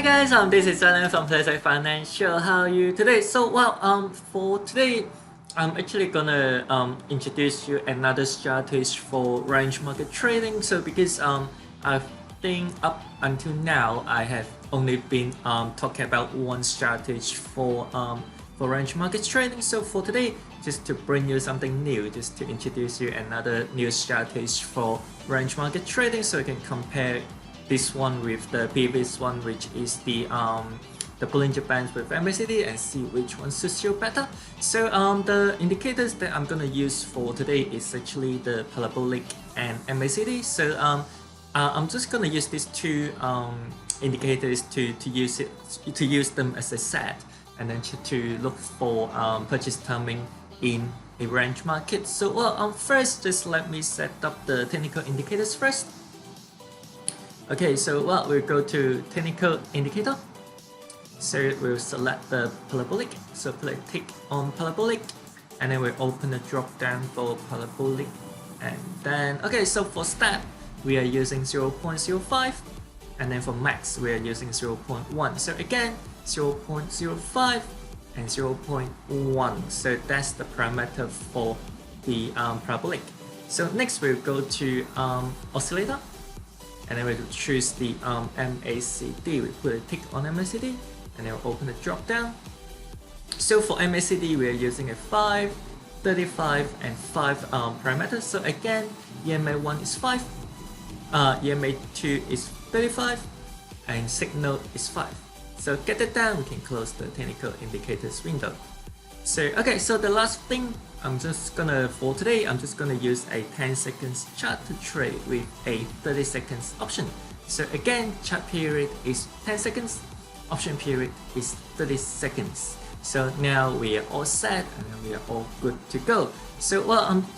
guys, this is Alan from Playside Financial. How are you today? For today, I'm actually gonna introduce you another strategy for range market trading. So because I think up until now I have only been talking about one strategy for range market trading. So for today, just to bring you something new, just to introduce you another new strategy for range market trading, so you can compare this one with the previous one, which is the Bollinger Bands with MACD, and see which one suits you better. So the indicators that I'm gonna use for today is actually the parabolic and MACD. So I'm just gonna use these two indicators to use them as a set, and then to look for purchase timing in a range market. So first, just let me set up the technical indicators first. Okay, so we'll go to technical indicator. So we'll select the parabolic. So click on parabolic, and then we'll open the drop down for parabolic. And then, okay, so for step, we are using 0.05, and then for max, we are using 0.1. So again, 0.05 and 0.1. So that's the parameter for the parabolic. So next, we'll go to oscillator. And then we'll choose the MACD. We put a tick on MACD, and then we'll open the drop down. So for MACD, we are using a 5, 35, and 5 parameters. So again, EMA1 is 5, EMA2 is 35, and signal is 5. So get that down, we can close the technical indicators window. So okay, so the last thing for today, I'm just gonna use a 10 seconds chart to trade with a 30 seconds option. So again, chart period is 10 seconds, option period is 30 seconds. So now we are all set, and then we are all good to go. So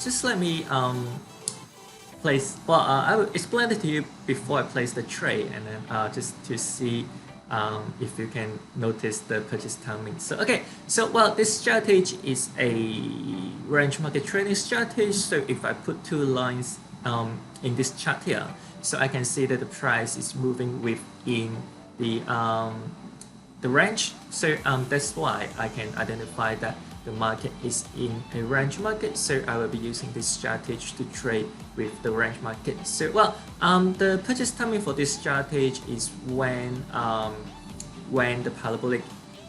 just let me I will explain it to you before I place the trade, and then just to see if you can notice the purchase timing. So okay, so this strategy is a range market trading strategy. So if I put two lines in this chart here, so I can see that the price is moving within the range. So that's why I can identify that the market is in a range market. So I will be using this strategy to trade with the range market. So the purchase timing for this strategy is when the parabolic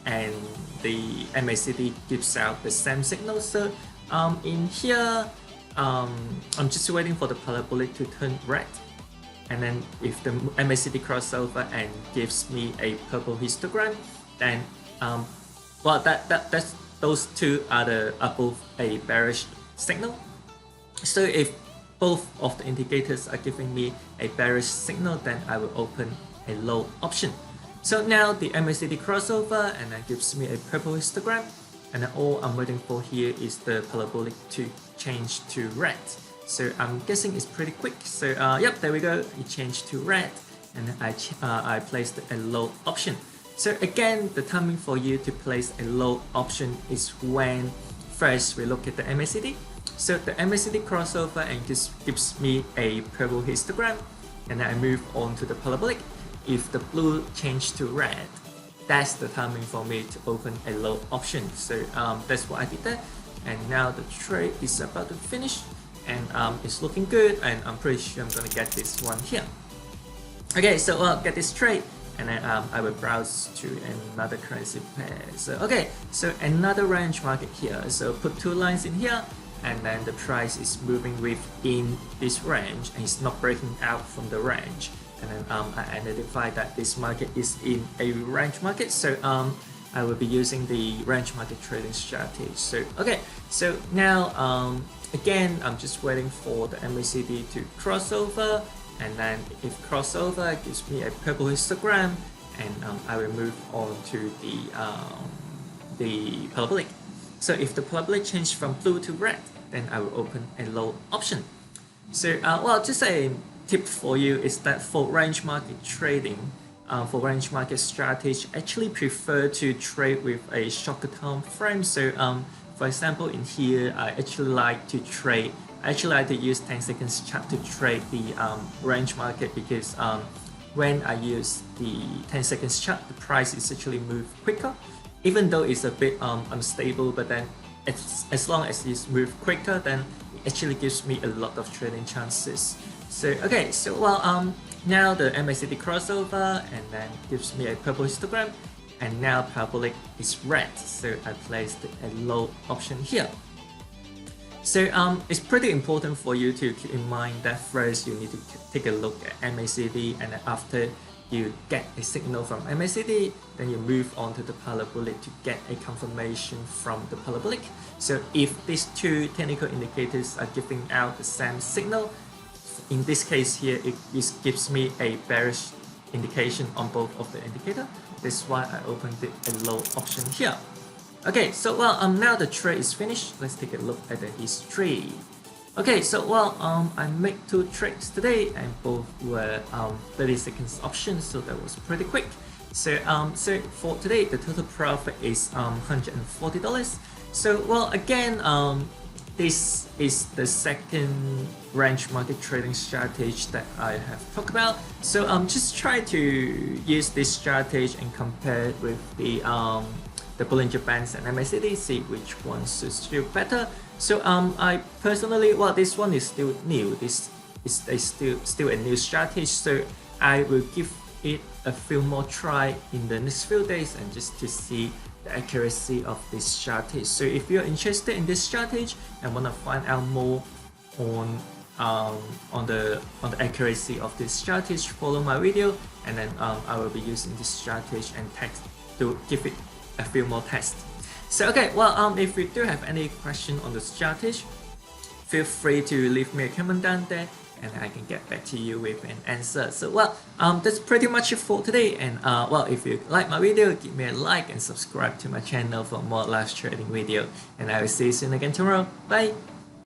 and the MACD gives out the same signal. So in here, I'm just waiting for the parabolic to turn red, and then if the MACD crossover and gives me a purple histogram, then that's those two are both a bearish signal. So if both of the indicators are giving me a bearish signal, then I will open a low option. So now the MACD crossover, and that gives me a purple histogram, and then all I'm waiting for here is the parabolic to change to red. So I'm guessing it's pretty quick. So yep, there we go, it changed to red, and then I placed a low option. So again, the timing for you to place a low option is when first we look at the MACD. So the MACD crossover and just gives me a purple histogram, and then I move on to the parabolic. If the blue changes to red, that's the timing for me to open a low option. So that's what I did there, and now the trade is about to finish, and it's looking good, and I'm pretty sure I'm gonna get this one here. Okay, so get this trade, and then I will browse to another currency pair. So okay, so another range market here. So put two lines in here, and then the price is moving within this range, and it's not breaking out from the range. And then I identify that this market is in a range market. So I will be using the range market trading strategy. So okay, so now again, I'm just waiting for the MACD to cross over, and then if crossover gives me a purple histogram, and I will move on to the parabolic. So if the parabolic changes from blue to red, then I will open a low option. So just a tip for you is that for range market trading, for range market strategy, actually prefer to trade with a shorter time frame. So for example, in here, I actually like to trade I actually like to use 10 seconds chart to trade the range market, because when I use the 10 seconds chart, the price is actually move quicker, even though it's a bit unstable, but then as long as it's move quicker, then it actually gives me a lot of trading chances. So okay, so well now the MACD crossover and then gives me a purple histogram, and now parabolic is red, so I placed a low option here. So it's pretty important for you to keep in mind that first you need to take a look at MACD, and then after you get a signal from MACD, then you move on to the parabolic to get a confirmation from the parabolic. So if these two technical indicators are giving out the same signal, in this case here, it gives me a bearish indication on both of the indicator. That's why I opened it a low option here. Okay, so well, now the trade is finished. Let's take a look at the history. Okay, so well, I made 2 trades today, and both were 30 seconds options, so that was pretty quick. So so for today, the total profit is $140. So well, again, this is the second range market trading strategy that I have talked about. So just try to use this strategy and compare it with the Bollinger Bands and MACD, see which one suits you better. So I personally, well, this one is still new. This is still a new strategy. So I will give it a few more try in the next few days, and just to see the accuracy of this strategy. So if you're interested in this strategy and want to find out more on the accuracy of this strategy, follow my video, and then I will be using this strategy and text to give it a few more tests. So okay, well, if you do have any question on the strategy, feel free to leave me a comment down there, and I can get back to you with an answer. So well, that's pretty much it for today. And well, if you like my video, give me a like and subscribe to my channel for more live trading video. And I will see you soon again tomorrow. Bye.